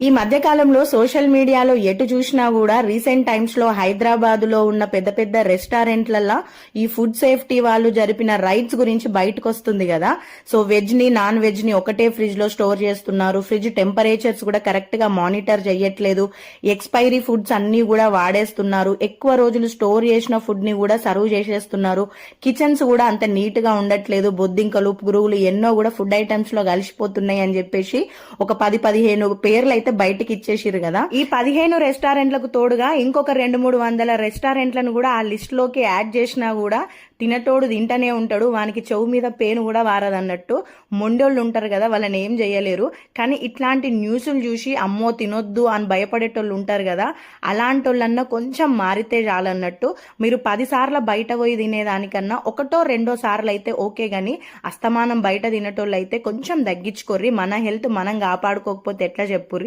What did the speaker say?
ఈ మధ్య కాలంలో సోషల్ మీడియాలో ఎటు చూసినా కూడా రీసెంట్ టైమ్స్ లో హైదరాబాద్ లో ఉన్న పెద్ద పెద్ద రెస్టారెంట్లలో ఈ ఫుడ్ సేఫ్టీ వాళ్ళు జరిపిన రైట్స్ గురించి బయటకు వస్తుంది కదా. సో వెజ్ ని నాన్ వెజ్ ని ఒకటే ఫ్రిడ్జ్ లో స్టోర్ చేస్తున్నారు. ఫ్రిడ్జ్ టెంపరేచర్స్ కూడా కరెక్ట్ గా మానిటర్ చేయట్లేదు. ఎక్స్పైరీ ఫుడ్స్ అన్ని కూడా వాడేస్తున్నారు. ఎక్కువ రోజులు స్టోర్ చేసిన ఫుడ్ ని కూడా సర్వ్ చేసేస్తున్నారు. కిచెన్స్ కూడా అంత నీట్ గా ఉండట్లేదు. బొద్దింకలు పురుగులు ఎన్నో కూడా ఫుడ్ ఐటమ్స్ లో కలిసిపోతున్నాయి అని చెప్పేసి ఒక 10-15 పేర్లు అయితే బయటికి ఇచ్చేసిరు కదా. ఈ 15 రెస్టారెంట్లకు తోడుగా ఇంకొక 200-300 రెస్టారెంట్లను కూడా ఆ లిస్ట్ లోకి యాడ్ చేసినా కూడా తినటోడు తింటనే ఉంటాడు. వానికి చెవు మీద పేను కూడా వారదన్నట్టు మొండోళ్ళు ఉంటారు కదా, వాళ్ళని ఏం చేయలేరు. కానీ ఇట్లాంటి న్యూస్లు చూసి అమ్మో తినొద్దు అని భయపడేటోళ్ళు ఉంటారు కదా, అలాంటి వాళ్ళన్నా కొంచెం మారితే చాలన్నట్టు. మీరు 10 సార్లు బయట పోయి తినేదానికన్నా 1-2 సార్లు అయితే ఓకే గాని అస్తమానం బయట తినేటోళ్ళు అయితే కొంచెం తగ్గించుకోర్రి. మన హెల్త్ మనం కాపాడుకోకపోతే ఎట్లా చెప్పుర్రి.